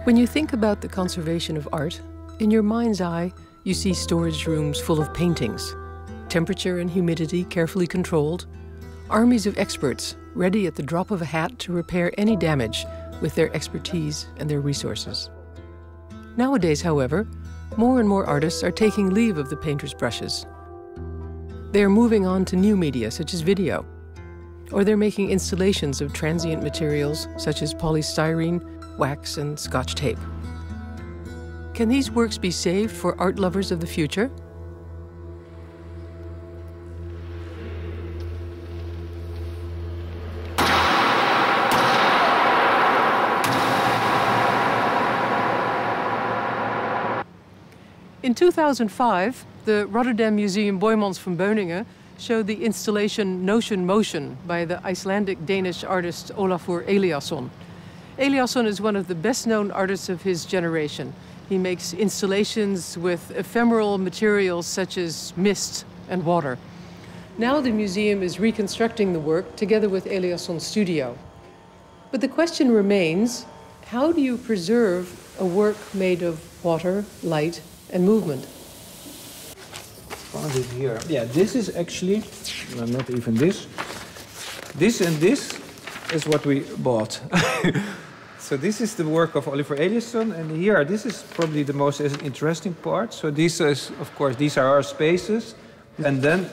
When you think about the conservation of art, in your mind's eye, you see storage rooms full of paintings, temperature and humidity carefully controlled, armies of experts ready at the drop of a hat to repair any damage with their expertise and their resources. Nowadays, however, more and more artists are taking leave of the painter's brushes. They are moving on to new media such as video, or they're making installations of transient materials such as polystyrene, wax, and scotch tape. Can these works be saved for art lovers of the future? In 2005, the Rotterdam Museum Boijmans van Beuningen showed the installation Notion Motion by the Icelandic-Danish artist Olafur Eliasson. Eliasson is one of the best-known artists of his generation. He makes installations with ephemeral materials such as mist and water. Now the museum is reconstructing the work together with Eliasson's studio. But the question remains, how do you preserve a work made of water, light, and movement? Found it here. Yeah, this is actually, well, not even this. This and this is what we bought. So this is the work of Olafur Eliasson, and here, this is probably the most interesting part. So this is, of course, these are our spaces, and then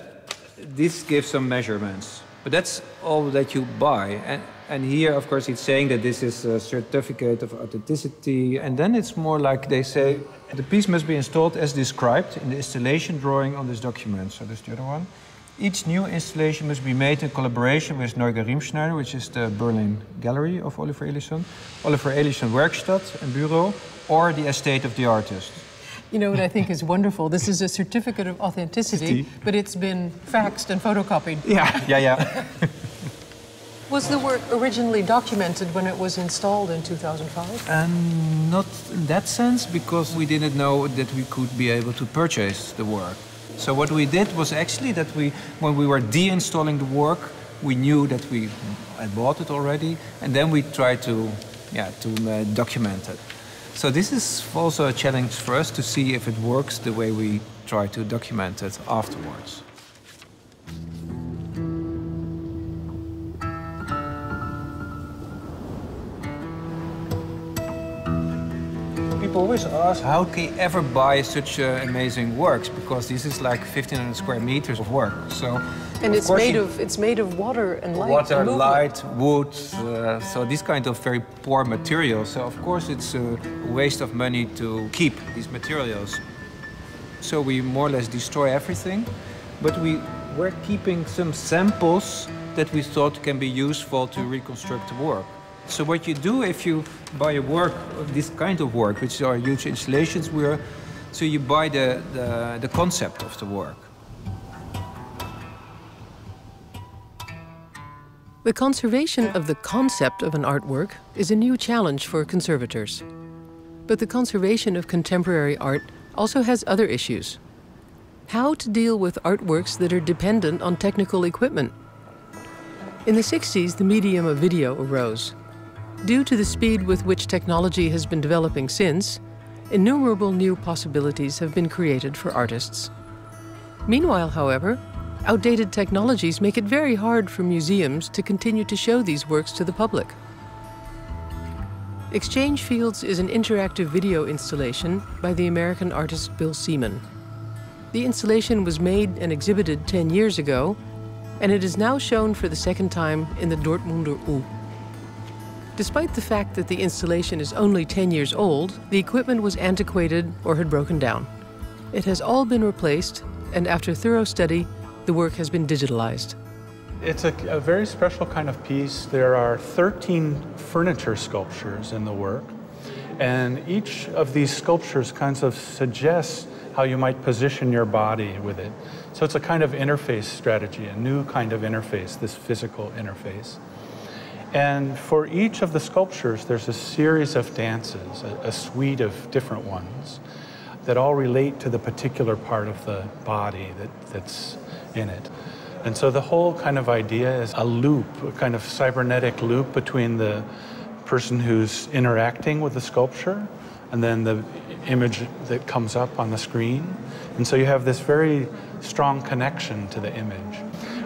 this gives some measurements. But that's all that you buy. And here, of course, it's saying that this is a certificate of authenticity, and then it's more like they say, the piece must be installed as described in the installation drawing on this document. So there's the other one. Each new installation must be made in collaboration with Neuger Riemschneider, which is the Berlin gallery of Olafur Eliasson, Olafur Eliasson Werkstatt and Bureau, or the estate of the artist. You know what I think is wonderful? This is a certificate of authenticity, but it's been faxed and photocopied. Yeah. Was the work originally documented when it was installed in 2005? Not in that sense, because we didn't know that we could be able to purchase the work. So what we did was actually that when we were de-installing the work, we knew that we had bought it already, and then we tried to document it. So this is also a challenge for us to see if it works the way we try to document it afterwards. People always ask, how can you ever buy such amazing works? Because this is like 1,500 square meters of work. So, and it's made of water and light. Water, light, wood. So these kind of very poor materials. So of course it's a waste of money to keep these materials. So we more or less destroy everything, but we're keeping some samples that we thought can be useful to reconstruct the work. So what you do if you buy a work, this kind of work, which are huge installations, so you buy the concept of the work. The conservation of the concept of an artwork is a new challenge for conservators. But the conservation of contemporary art also has other issues. How to deal with artworks that are dependent on technical equipment? In the 60s, the medium of video arose. Due to the speed with which technology has been developing since, innumerable new possibilities have been created for artists. Meanwhile, however, outdated technologies make it very hard for museums to continue to show these works to the public. Exchange Fields is an interactive video installation by the American artist Bill Seaman. The installation was made and exhibited 10 years ago, and it is now shown for the second time in the Dortmunder U. Despite the fact that the installation is only 10 years old, the equipment was antiquated or had broken down. It has all been replaced, and after thorough study, the work has been digitalized. It's a very special kind of piece. There are 13 furniture sculptures in the work, and each of these sculptures kind of suggests how you might position your body with it. So it's a kind of interface strategy, a new kind of interface, this physical interface. And for each of the sculptures, there's a series of dances, a suite of different ones that all relate to the particular part of the body that's in it. And so the whole kind of idea is a loop, a kind of cybernetic loop between the person who's interacting with the sculpture, and then the image that comes up on the screen. And so you have this very strong connection to the image.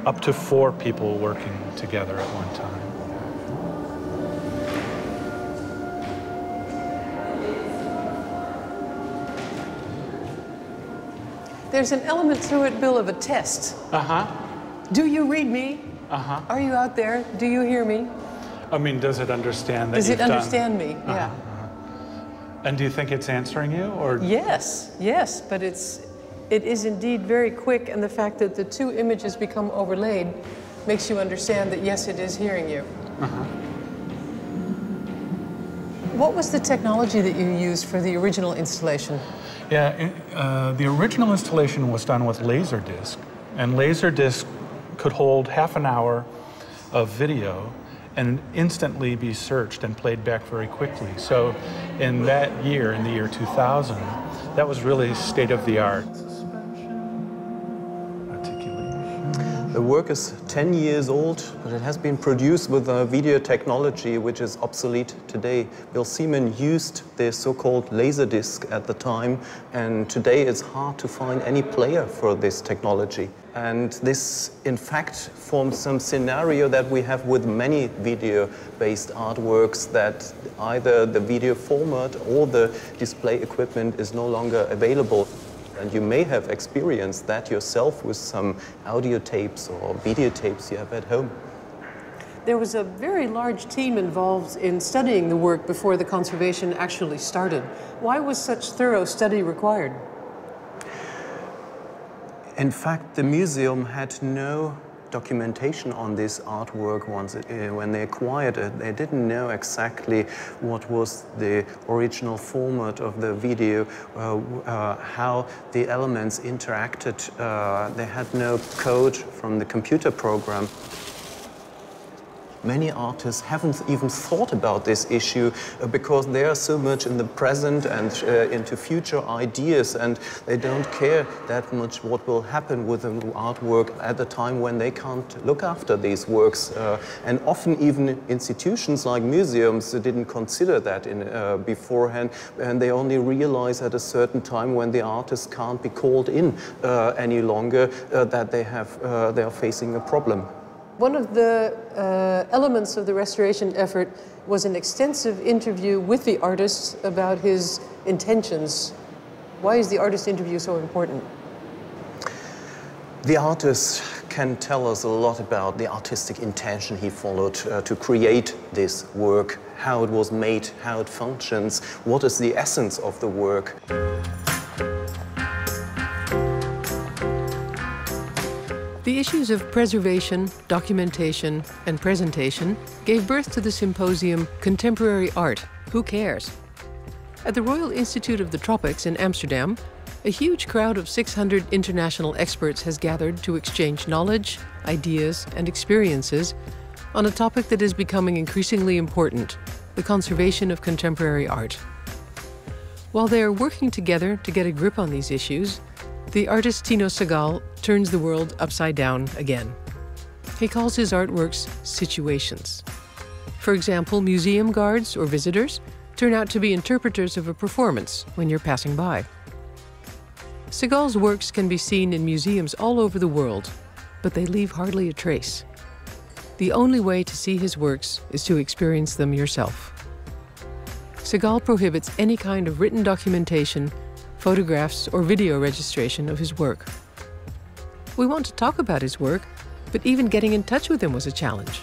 Up to 4 people working together at one time. There's an element to it, Bill, of a test. Uh-huh. Do you read me? Uh-huh. Are you out there? Do you hear me? I mean, does it understand that Does you've it understand me? Uh-huh. Yeah. And do you think it's answering you, or? Yes, but it is indeed very quick, and the fact that the 2 images become overlaid makes you understand that yes, it is hearing you. Uh-huh. What was the technology that you used for the original installation? Yeah, the original installation was done with Laserdisc, and Laserdisc could hold half an hour of video and instantly be searched and played back very quickly. So in that year, in the year 2000, that was really state of the art. The work is 10 years old, but it has been produced with a video technology which is obsolete today. Bill Seaman used the so-called Laserdisc at the time, and today it's hard to find any player for this technology. And this, in fact, forms some scenario that we have with many video-based artworks, that either the video format or the display equipment is no longer available. And you may have experienced that yourself with some audio tapes or videotapes you have at home. There was a very large team involved in studying the work before the conservation actually started. Why was such thorough study required? In fact, the museum had no documentation on this artwork when they acquired it. They didn't know exactly what was the original format of the video, how the elements interacted. They had no code from the computer program. Many artists haven't even thought about this issue because they are so much in the present and into future ideas, and they don't care that much what will happen with the artwork at the time when they can't look after these works. And often even institutions like museums didn't consider that beforehand, and they only realize at a certain time when the artist can't be called in any longer that they are facing a problem. One of the elements of the restoration effort was an extensive interview with the artist about his intentions. Why is the artist interview so important? The artist can tell us a lot about the artistic intention he followed to create this work, how it was made, how it functions, what is the essence of the work. The issues of preservation, documentation, and presentation gave birth to the symposium Contemporary Art, Who Cares? At the Royal Institute of the Tropics in Amsterdam, a huge crowd of 600 international experts has gathered to exchange knowledge, ideas, and experiences on a topic that is becoming increasingly important, the conservation of contemporary art. While they are working together to get a grip on these issues, the artist Tino Sehgal turns the world upside down again. He calls his artworks situations. For example, museum guards or visitors turn out to be interpreters of a performance when you're passing by. Sehgal's works can be seen in museums all over the world, but they leave hardly a trace. The only way to see his works is to experience them yourself. Sehgal prohibits any kind of written documentation, photographs, or video registration of his work. We want to talk about his work, but even getting in touch with him was a challenge.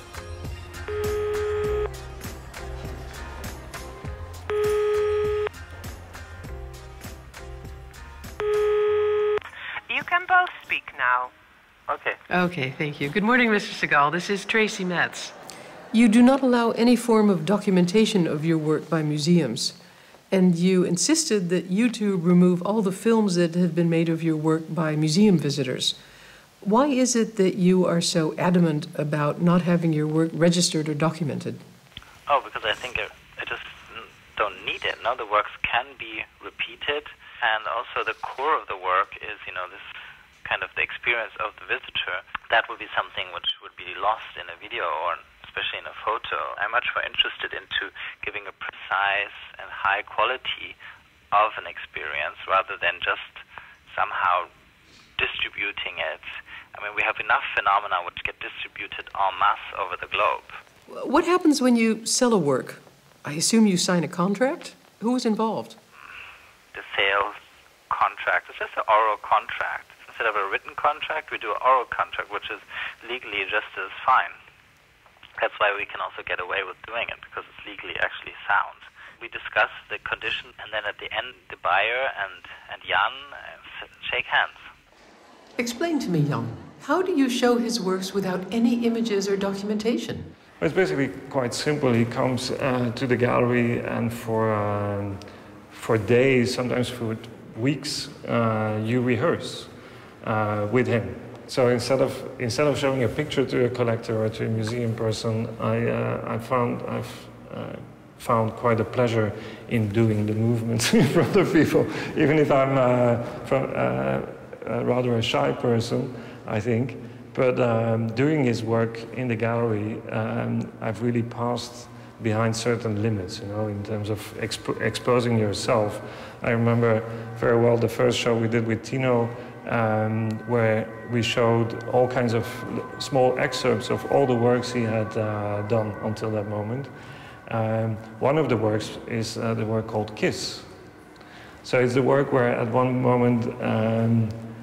You can both speak now. Okay. Okay, thank you. Good morning, Mr. Sehgal. This is Tracy Metz. You do not allow any form of documentation of your work by museums, and you insisted that YouTube remove all the films that have been made of your work by museum visitors. Why is it that you are so adamant about not having your work registered or documented? Oh, because I think I just don't need it. Now the works can be repeated, and also the core of the work is, this kind of the experience of the visitor. That would be something which would be lost in a video or especially in a photo. I'm much more interested into giving a precise and high quality of an experience rather than just somehow distributing it. I mean, we have enough phenomena which get distributed en masse over the globe. What happens when you sell a work? I assume you sign a contract? Who is involved? The sales contract is just an oral contract. Instead of a written contract, we do an oral contract, which is legally just as fine. That's why we can also get away with doing it, because it's legally actually sound. We discuss the condition, and then at the end, the buyer and Jan shake hands. Explain to me, Jan, how do you show his works without any images or documentation? It's basically quite simple. He comes to the gallery, and for days, sometimes for weeks, you rehearse with him. So instead of showing a picture to a collector or to a museum person, I've found quite a pleasure in doing the movements in front of people, even if I'm rather a shy person, I think. But doing his work in the gallery, I've really passed behind certain limits, you know, in terms of exposing yourself. I remember very well the first show we did with Tino, where we showed all kinds of small excerpts of all the works he had done until that moment. One of the works is the work called Kiss. So it's the work where at one moment,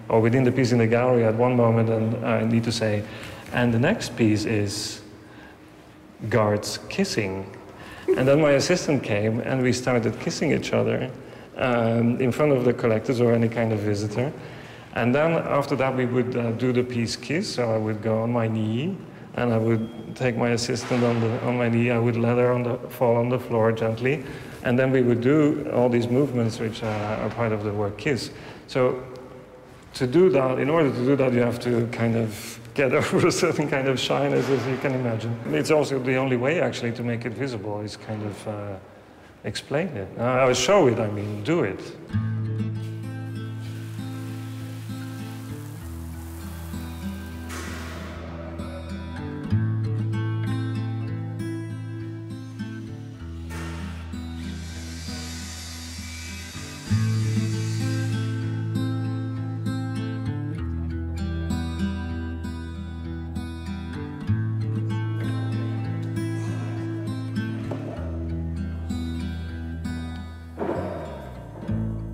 or within the piece in the gallery at one moment, and I need to say, and the next piece is guards kissing. And then my assistant came and we started kissing each other in front of the collectors or any kind of visitor. And then after that we would do the piece Kiss, so I would go on my knee and I would take my assistant on my knee, I would let her fall on the floor gently, and then we would do all these movements which are part of the word Kiss. So to do that, in order to do that, you have to kind of get over a certain kind of shyness, as you can imagine. It's also the only way, actually, to make it visible, is kind of explain it. I will show it, I mean, do it.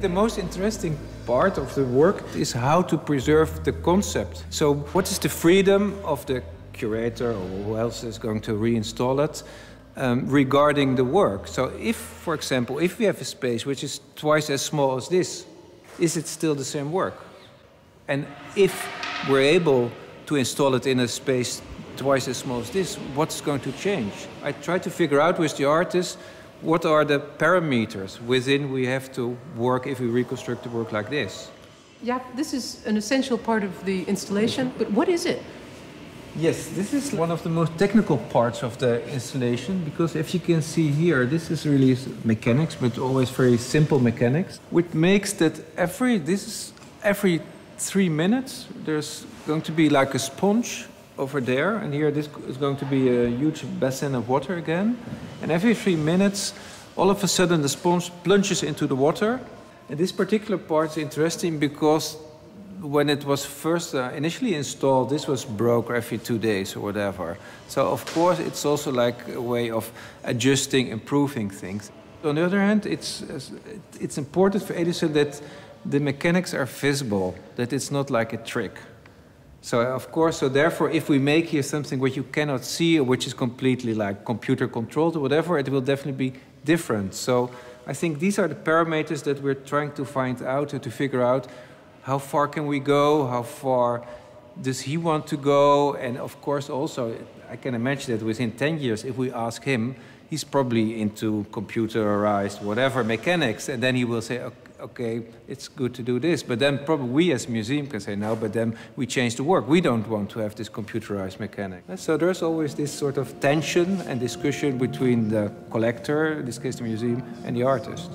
The most interesting part of the work is how to preserve the concept. So what is the freedom of the curator or who else is going to reinstall it regarding the work? So if, for example, if we have a space which is twice as small as this, is it still the same work? And if we're able to install it in a space twice as small as this, what's going to change? I try to figure out with the artist what are the parameters within we have to work if we reconstruct the work like this. Yeah, this is an essential part of the installation, but what is it? Yes, this is one of the most technical parts of the installation, because if you can see here, this is really mechanics, but always very simple mechanics, which makes that every 3 minutes there's going to be like a sponge over there, and here this is going to be a huge basin of water again. And every 3 minutes, all of a sudden the sponge plunges into the water. And this particular part is interesting because when it was first initially installed, this was broke every 2 days or whatever. So of course it's also like a way of adjusting, improving things. On the other hand, it's important for Eliasson that the mechanics are visible, that it's not like a trick. So of course, so therefore, if we make here something which you cannot see, or which is completely like computer controlled or whatever, it will definitely be different. So I think these are the parameters that we're trying to find out, or to figure out how far can we go, how far does he want to go, and of course also, I can imagine that within 10 years, if we ask him, he's probably into computerized whatever mechanics, and then he will say, okay, it's good to do this. But then probably we as a museum can say, no, but then we change the work. We don't want to have this computerized mechanic. So there's always this sort of tension and discussion between the collector, in this case the museum, and the artist.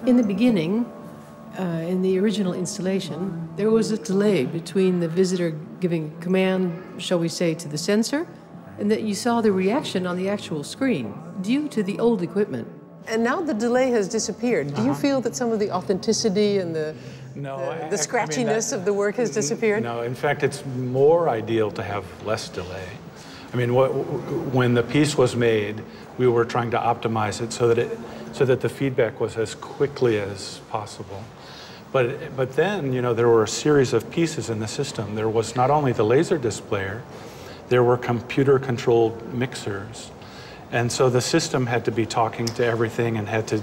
In the beginning, in the original installation, there was a delay between the visitor giving a command, shall we say, to the sensor, and that you saw the reaction on the actual screen due to the old equipment. And now the delay has disappeared. Do you feel that some of the authenticity and the scratchiness of the work has disappeared? No, in fact, it's more ideal to have less delay. I mean, when the piece was made, we were trying to optimize it so that the feedback was as quickly as possible. But then, you know, there were a series of pieces in the system. There was not only the laser displayer, there were computer-controlled mixers. And so the system had to be talking to everything and had to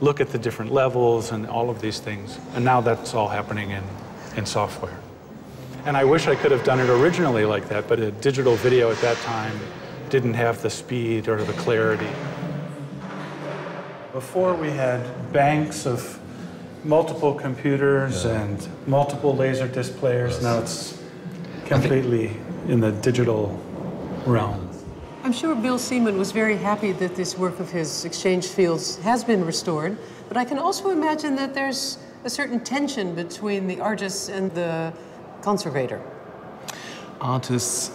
look at the different levels and all of these things. And now that's all happening in software. And I wish I could have done it originally like that, but a digital video at that time didn't have the speed or the clarity. Before we had banks of multiple computers and multiple laser displayers. Now it's completely in the digital realm. I'm sure Bill Seaman was very happy that this work of his, Exhange Fields, has been restored, but I can also imagine that there's a certain tension between the artist and the conservator. Artists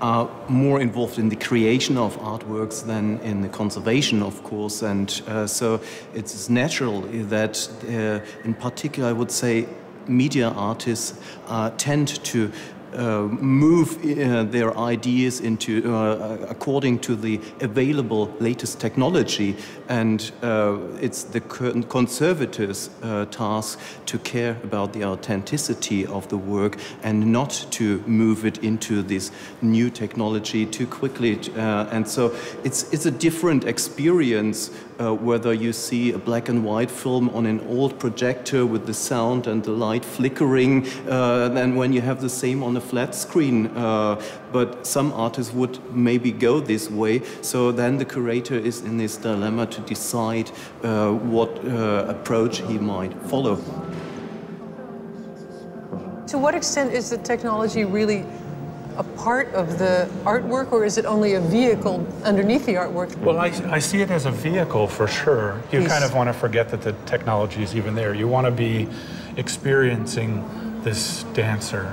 are more involved in the creation of artworks than in the conservation, of course, and so it's natural that, in particular, I would say, media artists tend to move their ideas into according to the available latest technology, and it's the conservators' task to care about the authenticity of the work and not to move it into this new technology too quickly. And so it's a different experience whether you see a black and white film on an old projector with the sound and the light flickering than when you have the same on a flat screen. But some artists would maybe go this way, so then the curator is in this dilemma to decide what approach he might follow. To what extent is the technology really a part of the artwork, or is it only a vehicle underneath the artwork? Well, I see it as a vehicle for sure. You kind of want to forget that the technology is even there. You want to be experiencing this dancer.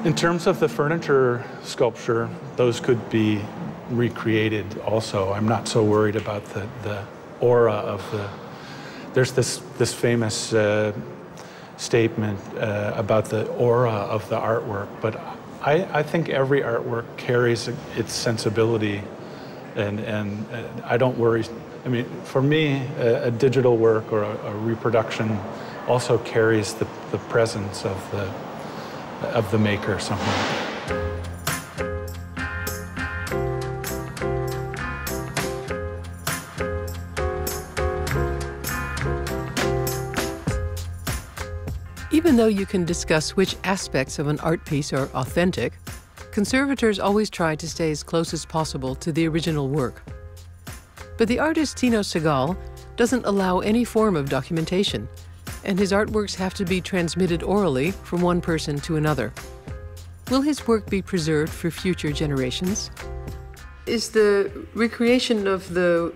In terms of the furniture sculpture, those could be recreated also. I'm not so worried about the aura of the... There's this famous statement about the aura of the artwork, but I think every artwork carries its sensibility, and I don't worry. I mean, for me, a digital work or a reproduction also carries the presence of the maker somehow. Even though you can discuss which aspects of an art piece are authentic, conservators always try to stay as close as possible to the original work. But the artist Tino Sehgal doesn't allow any form of documentation, and his artworks have to be transmitted orally from one person to another. Will his work be preserved for future generations? Is the recreation of the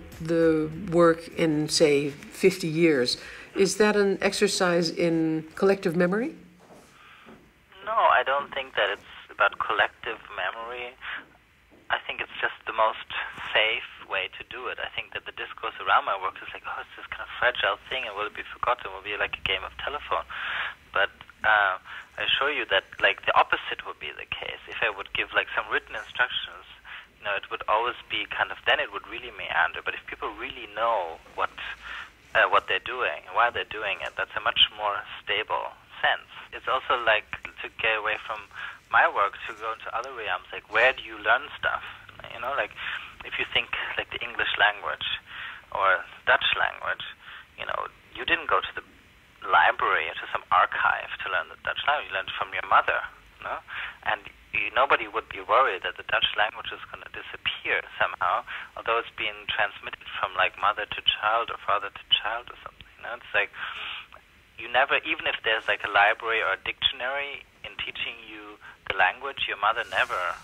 work in, say, 50 years, is that an exercise in collective memory? No, I don't think that it's about collective memory. I think it's just the most safe way to do it. I think that the discourse around my work is like, oh, it's this kind of fragile thing, and will it be forgotten? It will be like a game of telephone. But I assure you that like the opposite would be the case. If I would give like some written instructions, you know, it would always be kind of, then it would really meander. But if people really know what they're doing and why they're doing it, that's a much more stable sense. It's also like to get away from my work to go into other realms, like where do you learn stuff? You know, like if you think like the English language or Dutch language, you know, you didn't go to the library or to some archive to learn the Dutch language. You learned from your mother, you know? And nobody would be worried that the Dutch language is going to disappear somehow, although it's being transmitted from like mother to child or father to child or something. You know? It's like you never, even if there's like a library or a dictionary in teaching you the language, your mother never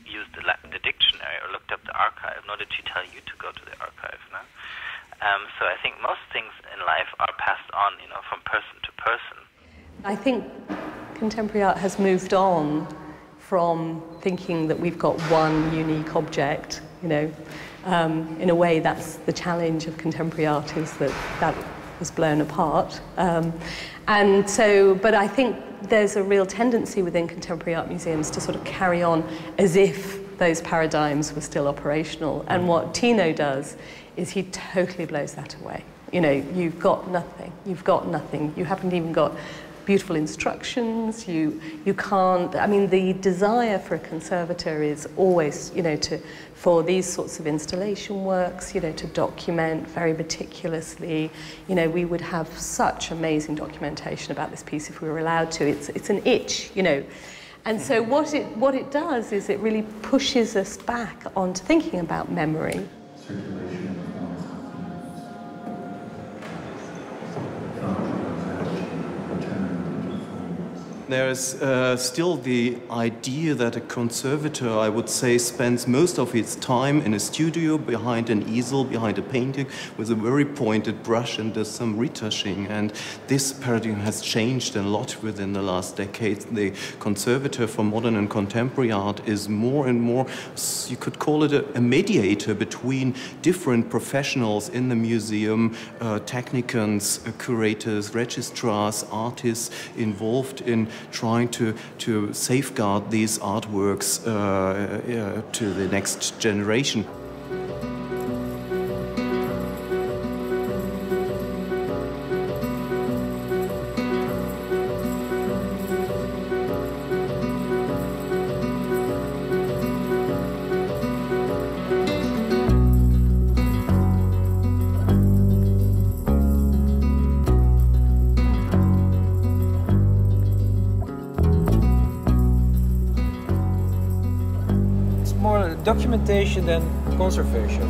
used the dictionary or looked up the archive, nor did she tell you to go to the archive. No? So I think most things in life are passed on, from person to person. I think contemporary art has moved on from thinking that we've got one unique object, In a way, that's the challenge of contemporary art, is that was blown apart. But I think there's a real tendency within contemporary art museums to sort of carry on as if those paradigms were still operational. And what Tino does is he totally blows that away. You've got nothing. You haven't even got beautiful instructions. You can't. I mean, the desire for a conservator is always, for these sorts of installation works, to document very meticulously. We would have such amazing documentation about this piece if we were allowed to. It's an itch, And so what it does is it really pushes us back onto thinking about memory. There is still the idea that a conservator, I would say, spends most of its time in a studio behind an easel, behind a painting, with a very pointed brush and does some retouching. And this paradigm has changed a lot within the last decade. The conservator for modern and contemporary art is more and more, you could call it a mediator between different professionals in the museum, technicians, curators, registrars, artists involved in trying to safeguard these artworks to the next generation. Documentation than conservation.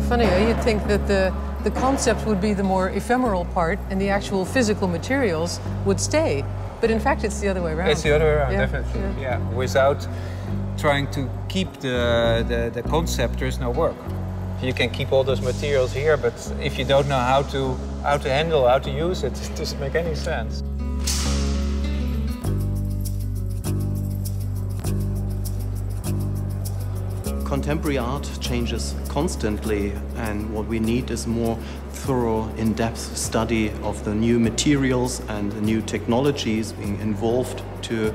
Funny, you'd think that the concept would be the more ephemeral part and the actual physical materials would stay. But in fact, it's the other way around. It's the other way around, yeah, definitely. Yeah. Without trying to keep the concept, there's no work. You can keep all those materials here, but if you don't know how to handle, how to use it, it doesn't make any sense. Contemporary art changes constantly, and what we need is more thorough, in-depth study of the new materials and the new technologies being involved to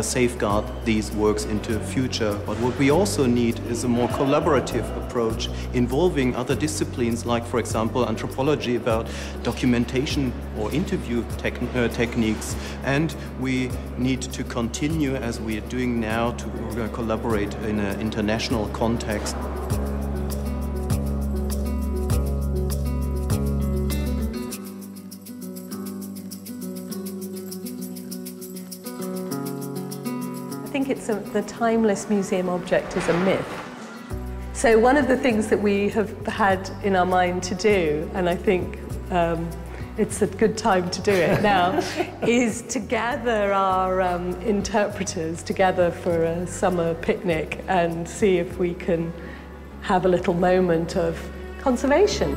safeguard these works into the future. But what we also need is a more collaborative approach involving other disciplines, like, for example, anthropology, about documentation or interview techniques. And we need to continue, as we are doing now, to collaborate in an international context. I think the timeless museum object is a myth. So one of the things that we have had in our mind to do, and I think it's a good time to do it now, is to gather our interpreters together for a summer picnic and see if we can have a little moment of conservation.